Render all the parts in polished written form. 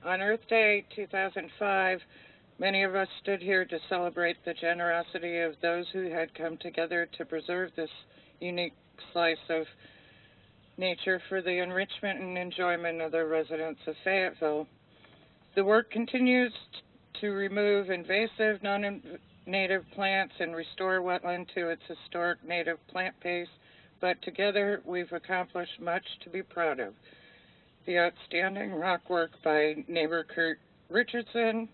On Earth Day 2005, many of us stood here to celebrate the generosity of those who had come together to preserve this unique slice of nature for the enrichment and enjoyment of the residents of Fayetteville. The work continues to remove invasive non-native plants and restore wetland to its historic native plant base, but together we've accomplished much to be proud of. The outstanding rock work by neighbor Kurt Richardson,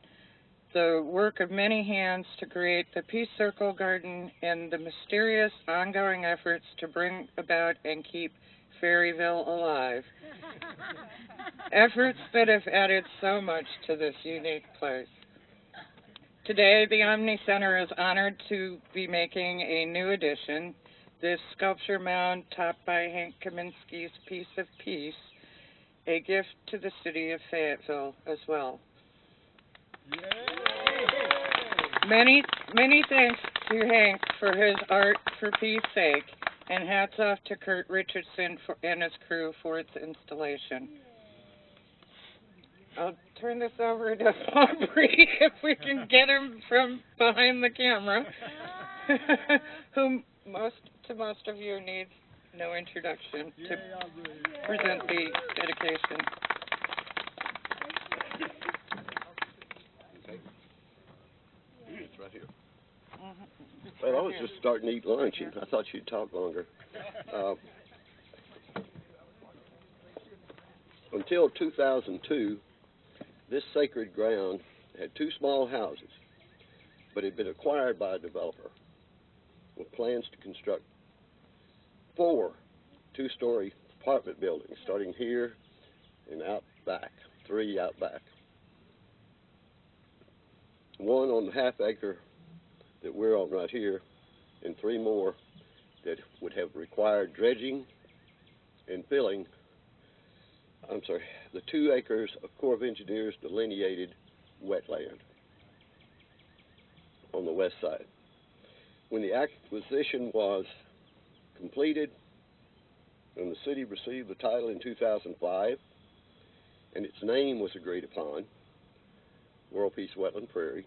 the work of many hands to create the Peace Circle Garden, and the mysterious ongoing efforts to bring about and keep Ferryville alive. Efforts that have added so much to this unique place. Today, the Omni Center is honored to be making a new addition, this sculpture mound topped by Hank Kaminsky's Piece of Peace, a gift to the city of Fayetteville as well. Many thanks to Hank for his art for peace sake, and hats off to Kurt Richardson and his crew for its installation. I'll turn this over to Aubrey if we can get him from behind the camera, who most of you needs no introduction to present the dedication. It's right here. Well, I was just starting to eat lunch, and I thought you'd talk longer. Until 2002, this sacred ground had two small houses, but it had been acquired by a developer with plans to construct 4 two-story apartment buildings, starting here and out back, 3 out back. 1 on the half-acre that we're on right here, and 3 more that would have required dredging and filling. I'm sorry, the 2 acres of Corps of Engineers delineated wetland on the west side. When the acquisition was completed and the city received the title in 2005, and its name was agreed upon, World Peace Wetland Prairie,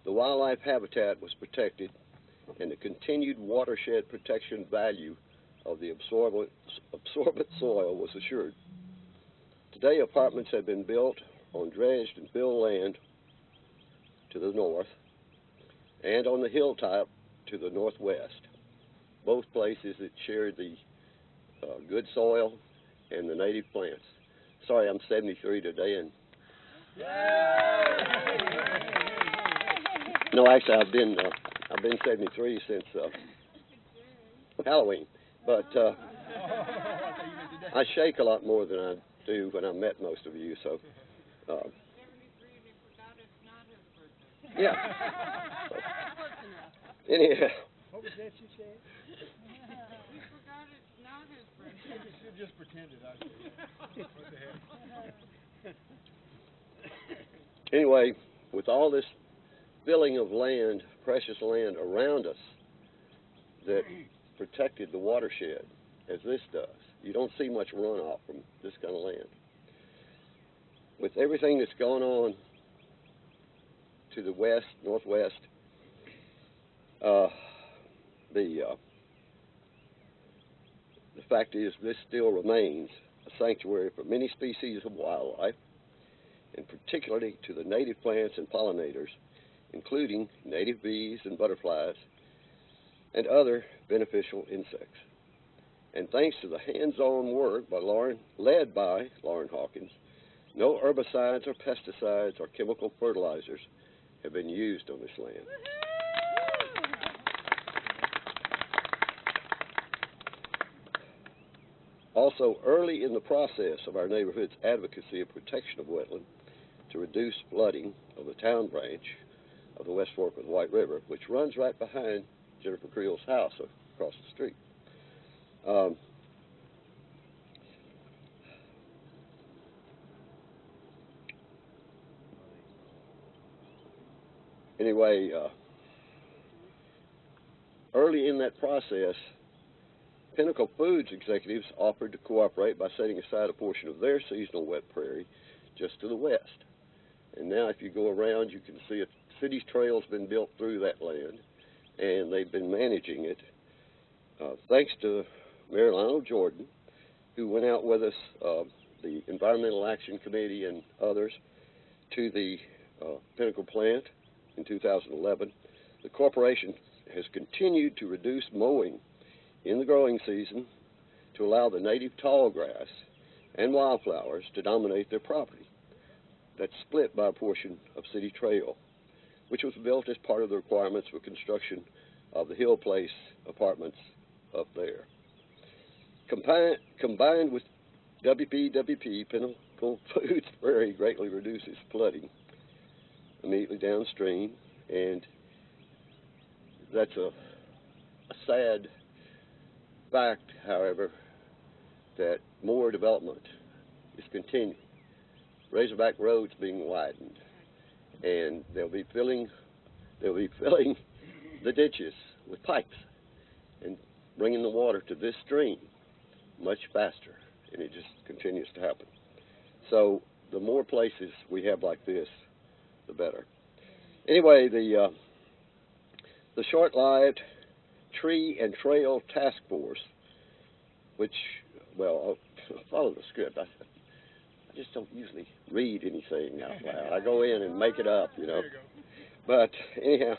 the wildlife habitat was protected and the continued watershed protection value of the absorbent soil was assured. Today, apartments have been built on dredged and filled land to the north and on the hilltop to the northwest, both places that share the good soil and the native plants. Sorry, I'm 73 today, and no, actually, I've been 73 since Halloween, but I shake a lot more than I do when I met most of you. So, yeah. Anyhow. What was that you said? You forgot it's not his birthday. You just pretended, I see. What the heck? Anyway, with all this filling of land, precious land around us that protected the watershed, as this does, you don't see much runoff from this kind of land. With everything that's going on to the west, northwest, the fact is this still remains a sanctuary for many species of wildlife, and particularly to the native plants and pollinators, including native bees and butterflies and other beneficial insects. And thanks to the hands-on work led by Lauren Hawkins, no herbicides or pesticides or chemical fertilizers have been used on this land. Also, early in the process of our neighborhood's advocacy of protection of wetland to reduce flooding of the town branch of the West Fork of the White River, which runs right behind Jennifer Creel's house across the street. Anyway, early in that process, Pinnacle Foods executives offered to cooperate by setting aside a portion of their seasonal wet prairie just to the west. And now if you go around, you can see a city's trail's been built through that land, and they've been managing it thanks to Mayor Lionel Jordan, who went out with us, the Environmental Action Committee and others, to the Pinnacle plant in 2011. The corporation has continued to reduce mowing in the growing season to allow the native tall grass and wildflowers to dominate their property. That's split by a portion of City Trail, which was built as part of the requirements for construction of the Hill Place apartments up there. Combined with WPWP, Pinnacle Foods Prairie greatly reduces flooding immediately downstream, and that's a sad fact, however, that more development is continuing. Razorback Road's being widened, and they'll be filling the ditches with pipes and bringing the water to this stream much faster, and it just continues to happen. So the more places we have like this, the better. Anyway, the short-lived Tree and Trail Task Force, which, well, I'll follow the script. I just don't usually read anything out loud. I go in and make it up, you know. But anyhow,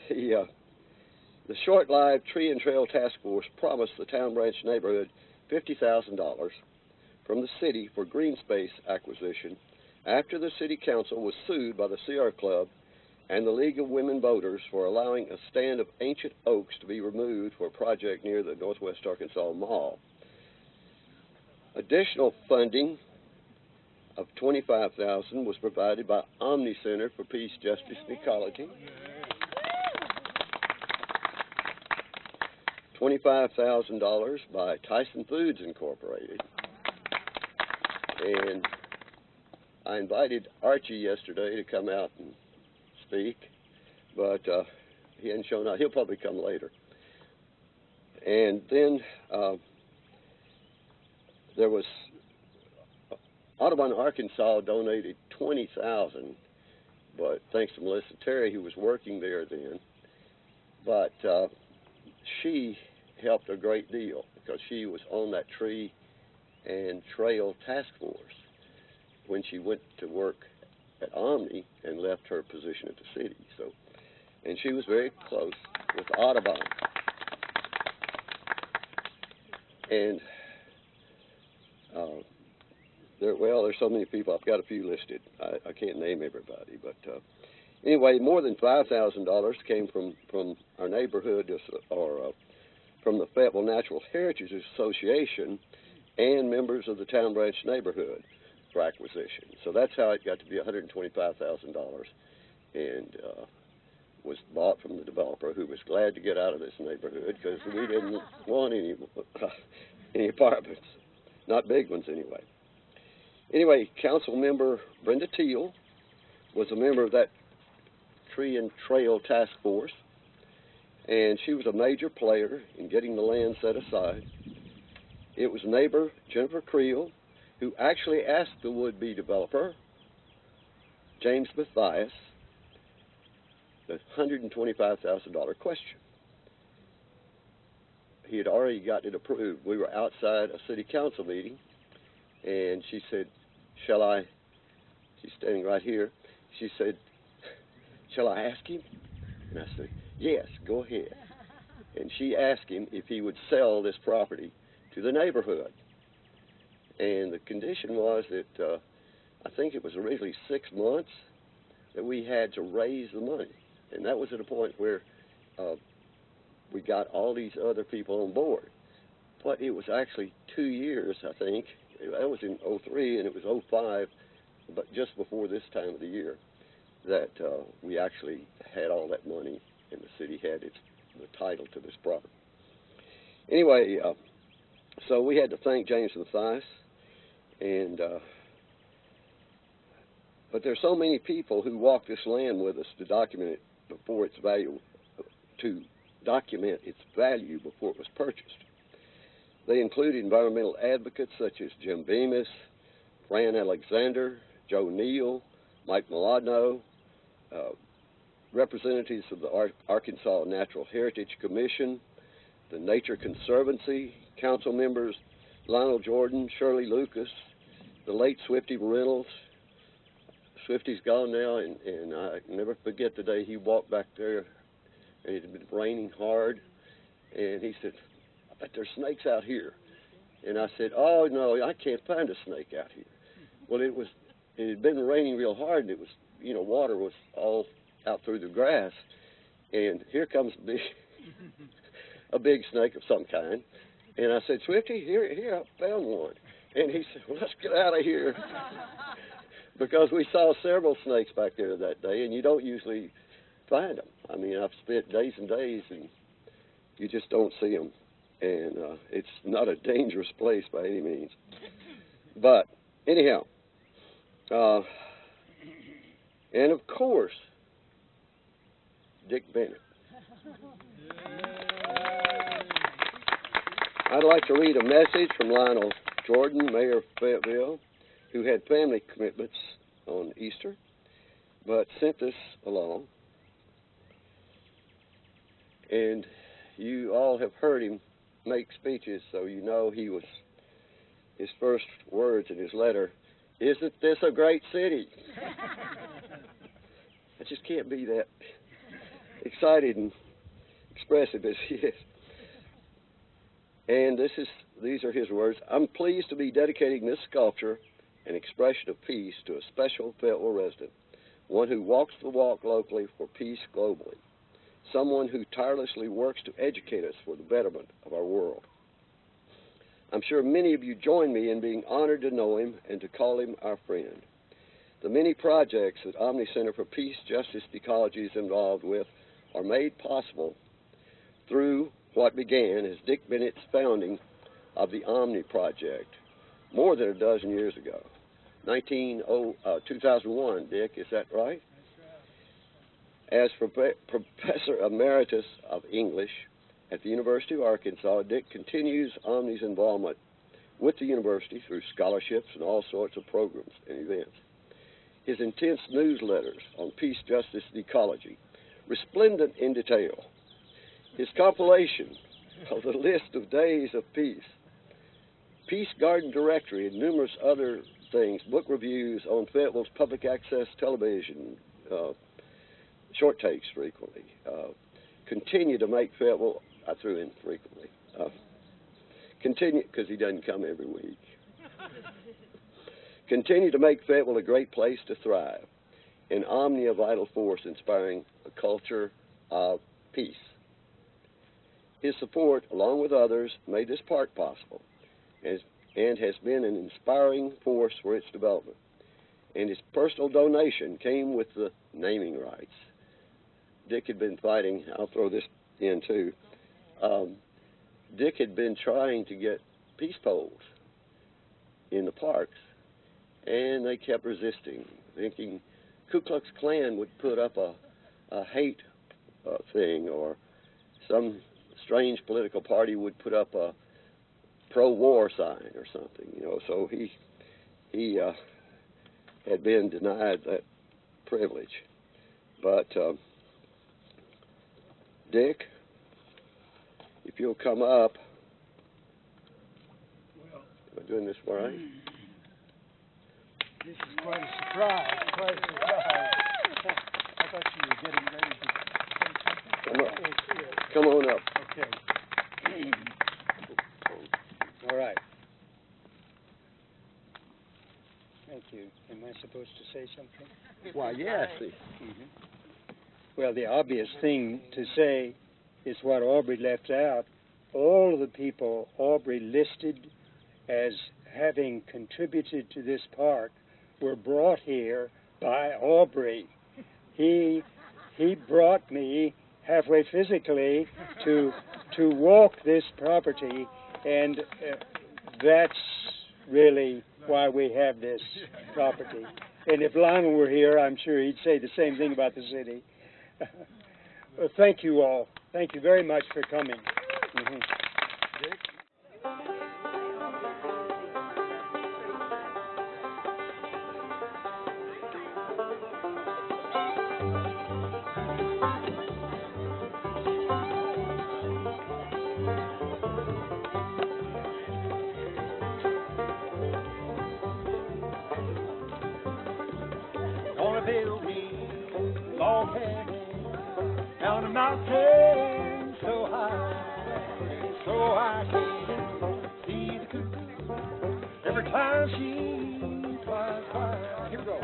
the short-lived Tree and Trail Task Force promised the Town Branch neighborhood $50,000 from the city for green space acquisition after the City Council was sued by the Sierra Club and the League of Women Voters for allowing a stand of ancient oaks to be removed for a project near the Northwest Arkansas Mall. Additional funding of $25,000 was provided by Omni Center for Peace, Justice, and Ecology. $25,000 by Tyson Foods Incorporated. And I invited Archie yesterday to come out and speak, but he hadn't shown up. He'll probably come later. And then there was Audubon, Arkansas donated $20,000, but thanks to Melissa Terry, who was working there then. But she helped a great deal because she was on that Tree and Trail Task Force when she went to work at Omni and left her position at the city. So, and she was very close with Audubon. And there's so many people. I've got a few listed. I can't name everybody, but anyway, more than $5,000 came from our neighborhood, or from the Fayetteville Natural Heritage Association and members of the Town Branch neighborhood for acquisition. So that's how it got to be $125,000, and was bought from the developer, who was glad to get out of this neighborhood because we didn't want any apartments, not big ones anyway. Anyway, Council Member Brenda Teal was a member of that Tree and Trail Task Force, and she was a major player in getting the land set aside. It was neighbor Jennifer Creel who actually asked the would-be developer, James Mathias, the $125,000 question. He had already gotten it approved. We were outside a city council meeting, and she said, shall I, she's standing right here, she said, shall I ask him? And I said, yes, go ahead. And she asked him if he would sell this property to the neighborhood. And the condition was that I think it was originally 6 months that we had to raise the money. And that was at a point where we got all these other people on board. But it was actually 2 years, I think. That was in 03 and it was 05, but just before this time of the year, that we actually had all that money and the city had the title to this property. Anyway, so we had to thank James Mathias, and but there's so many people who walked this land with us to document it before its value, to document its value before it was purchased. They include environmental advocates such as Jim Bemis, Fran Alexander, Joe Neal, Mike Milano, representatives of the Arkansas Natural Heritage Commission, the Nature Conservancy, council members Lionel Jordan, Shirley Lucas, the late Swifty Reynolds. Swifty's gone now, and I never forget the day he walked back there, and it had been raining hard, and he said, "I bet there's snakes out here." And I said, "Oh, no, I can't find a snake out here." Well, it had been raining real hard, and it was, water was all out through the grass, and here comes a big snake of some kind. And I said, "Swifty, here, I found one." And he said, "Well, let's get out of here." Because we saw several snakes back there that day, and you don't usually find them. I mean, I've spent days and days, and you just don't see them. And it's not a dangerous place by any means. But anyhow, and of course, Dick Bennett. I'd like to read a message from Lionel Jordan, mayor of Fayetteville, who had family commitments on Easter, but sent this along. And you all have heard him make speeches, so you know his first words in his letter, "Isn't this a great city?" I just can't be that excited and expressive as he is. And these are his words. "I'm pleased to be dedicating this sculpture, an expression of peace, to a special Fayetteville resident, one who walks the walk locally for peace globally, someone who tirelessly works to educate us for the betterment of our world. I'm sure many of you join me in being honored to know him and to call him our friend. The many projects that Omni Center for Peace, Justice, and Ecology is involved with are made possible through what began as Dick Bennett's founding of the Omni Project more than a dozen years ago. 2001, Dick, is that right? As Professor Emeritus of English at the University of Arkansas, Dick continues Omni's involvement with the university through scholarships and all sorts of programs and events. His intense newsletters on peace, justice, and ecology, resplendent in detail. His compilation of the list of days of peace, Peace Garden Directory, and numerous other things, book reviews on Fayetteville's public access television, short takes frequently, continue to make Fayetteville, I threw in frequently, continue, because he doesn't come every week, continue to make Fayetteville a great place to thrive, and Omni a vital force inspiring a culture of peace. His support, along with others, made this park possible and has been an inspiring force for its development. And his personal donation came with the naming rights. Dick had been fighting, I'll throw this in too, Dick had been trying to get peace poles in the parks, and they kept resisting, thinking Ku Klux Klan would put up a hate thing, or some strange political party would put up a pro-war sign or something, so he had been denied that privilege. But Dick, if you'll come up. Well, am I doing this right? This is quite a surprise, I thought you were getting ready to say something. Come on up. Okay. All right. Thank you. Am I supposed to say something? Why, yes. Well, the obvious thing to say is what Aubrey left out. All of the people Aubrey listed as having contributed to this park were brought here by Aubrey. He brought me halfway physically to walk this property, and that's really why we have this property. And if Lionel were here, I'm sure he'd say the same thing about the city. Well, thank you all. Thank you very much for coming. log cabin down a mountain so high, so I can see the cuckoo every time she flies by. Here we go.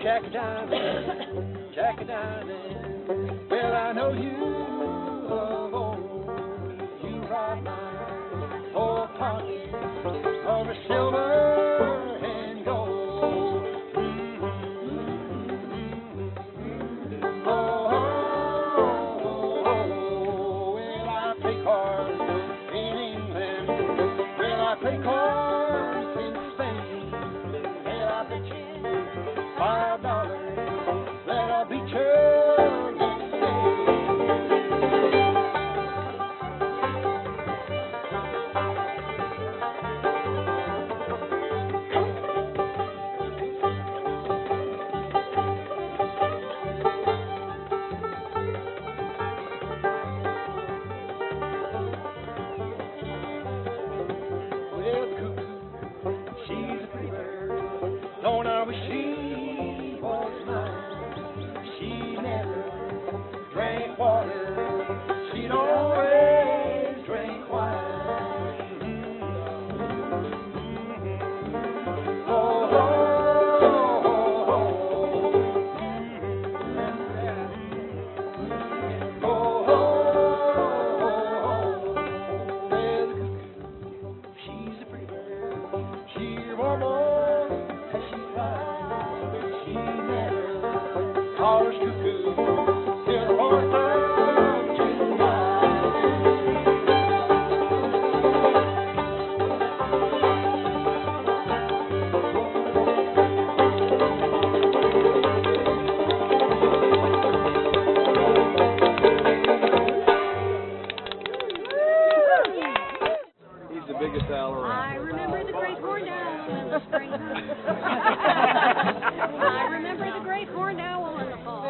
Jack a diamond, Jack a diamond. Well, I know you of old. You robbed my whole pocket of silver and gold. Oh, well, I play cards in England. Well, I play cards in Spain. Well, I bet you $5 that I'll be turned this well, the cuckoo, she's a pretty bird. Don't I wish she was mine? She never drank water. She'd always drink wine. Oh, oh, oh, oh, well, the cuckoo, she's a pretty bird. She almost as she flies, she never hollers cuckoo till her voice turns to wine. He's the biggest owl around. I remember the great horned owl in the spring. I remember the great horned owl in the fall.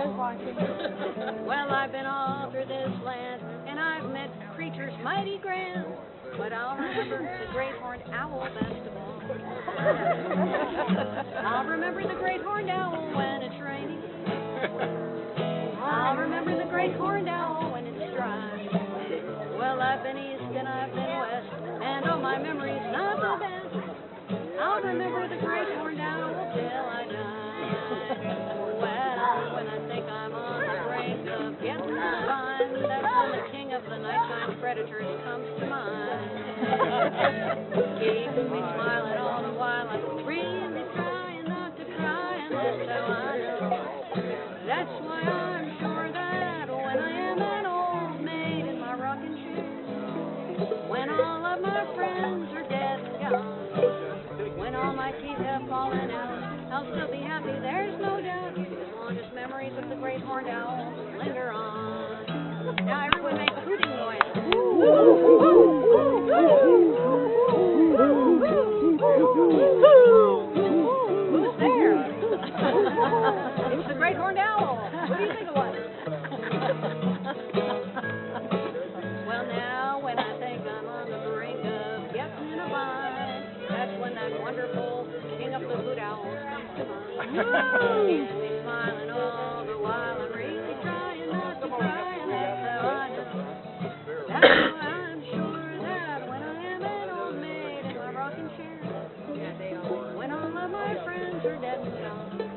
Well, I've been all through this land, and I've met creatures mighty grand, but I'll remember the great horned owl best of all. I'll remember the great horned owl when it's raining. I'll remember the great horned owl when it's dry. Well, I've been east and I've been west, and oh, my memory's not the best. I'll remember the great horned owl till I die. Well, when I think I'm on the brink of getting the vine, that's when the king of the nighttime predators comes to mind. Keeps me smiling all the while, I'm really trying not to cry, and that's how I know. That's why I'm sure that when I am an old maid in my rocking chair, when all of my friends are dead and gone, when all my teeth have fallen out, I'll still be happy, there's no doubt, as long as memories of the great horned owl linger on. Now everyone make hooting noise. Who's there? It's the great horned owl. What do you think it was? Well, now when I think I'm on the brink of getting in a bind, that's when that wonderful king of the hoot owls comes to mind. He's me smiling all the while, I'm really trying not to cry, and that's how I know. That's why I'm sure that when I am an old maid in my rocking chair, when all of my friends are dead and gone,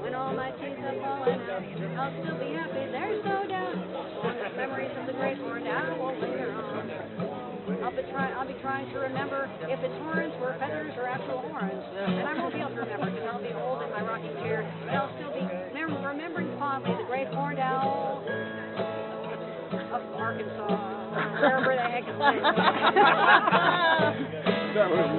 when all my teeth have fallen out, I'll still be happy, there's no doubt, as long as memories of the great horned owl linger on. I'll be trying to remember if its horns were feathers or actual horns, and I won't be able to remember because I'll be old in my rocking chair, but I'll still be remembering fondly the great horned owl of Arkansas, wherever the heck it's at. That was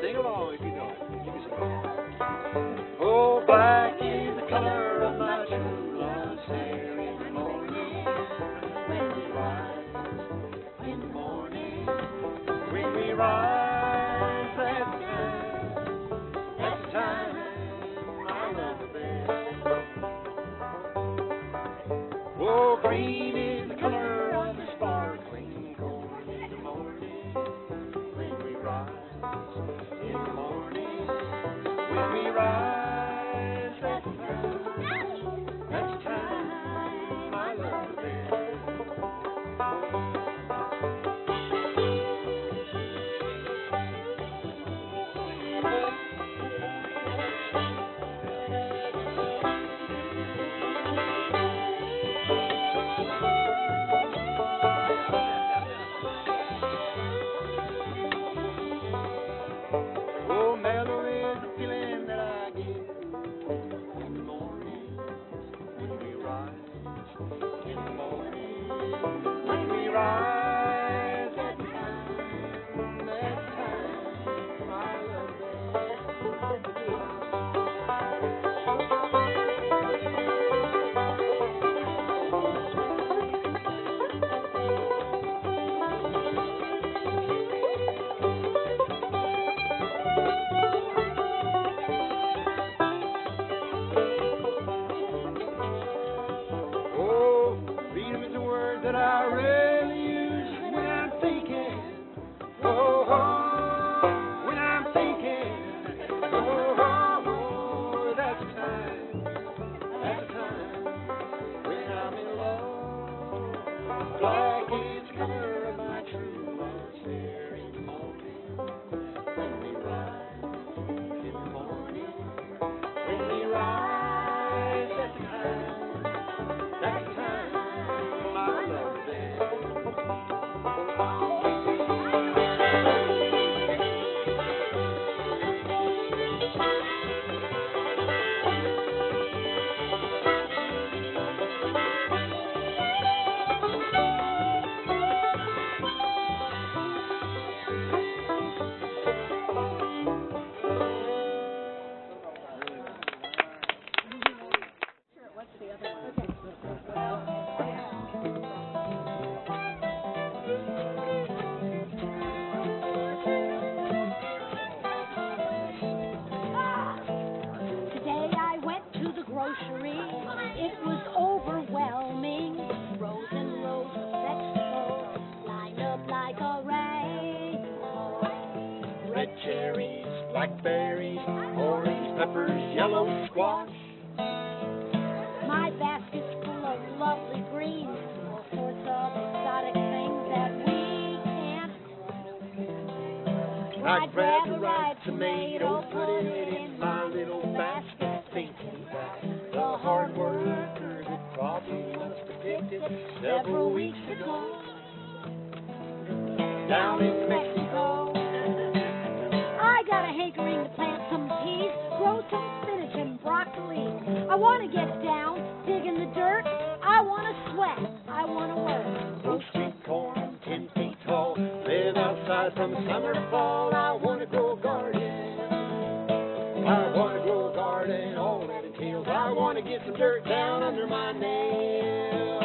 Sing along if you know it. Give me some. Oh, black is the color of my true love's hair in the morning when we rise. In the morning when we rise, that's the time I love the best. Oh, green is the color of the sparkling gold in the morning when we rise. In the morning, when we rise, that's the time I love the best. Oh, mellow is the feeling that I get in the morning when we rise. In the morning when we rise, that's the time I love Oh, freedom is a word that I rarely use when I'm thinking. Oh, when I'm thinking. Oh, that's the time when I'm in love. Black is the color of my true love's hair in the morning when we rise. In the morning when we rise, that's the time. That's the time I love the best. What's the other one? Today I went to the grocery. It was overwhelming. Rows and rows of vegetables lined up like a rainbow. Red cherries, blackberries, orange peppers, yellow squash. My basket's full of lovely greens, all sorts of exotic things that we can't. I'd rather ripe tomato, put it in my little basket, thinking that the hard worker that probably must have picked it several weeks ago down in Mexico. I got a hankering to plant some peas, grow some spinach and broccoli. I want to get down, dig in the dirt. I want to sweat. I want to work. Grow sweet corn 10 feet tall, live outside from summer to fall. I want to grow a garden. I want to grow a garden, all that entails. I want to get some dirt down under my nails.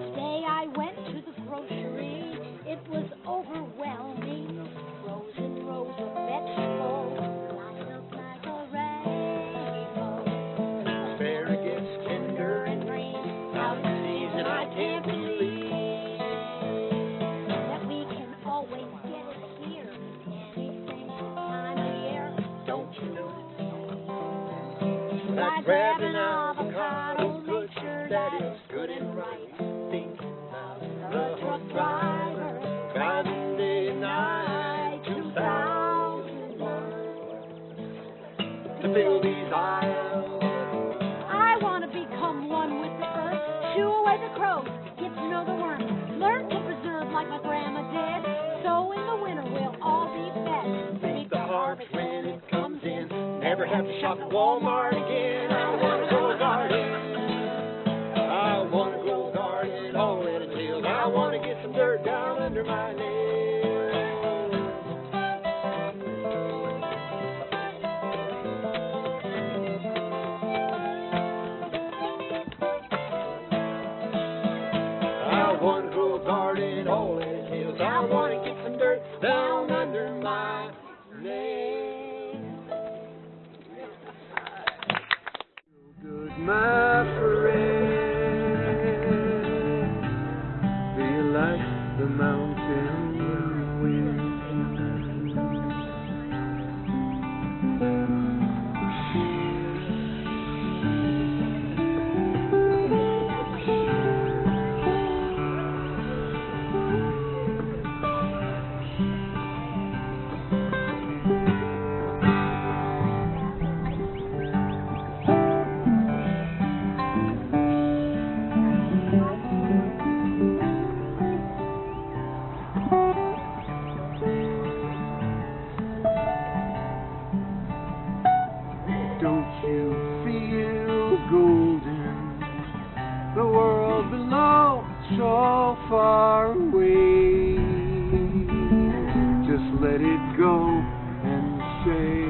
Today I went to the grocery. It was overwhelming. Rows and rows of vegetables lined up like a rainbow. Asparagus, tender and green, out of season, I can't believe. shop at Walmart again. I wanna go garden. I wanna go garden all in the hills. I wanna get some dirt down under my nails. I wanna grow a garden all in the hills. I wanna get some dirt down under my nails. Good, my friend. Do you like the mountain wind? Don't you feel golden? The world below so far away. Just let it go and say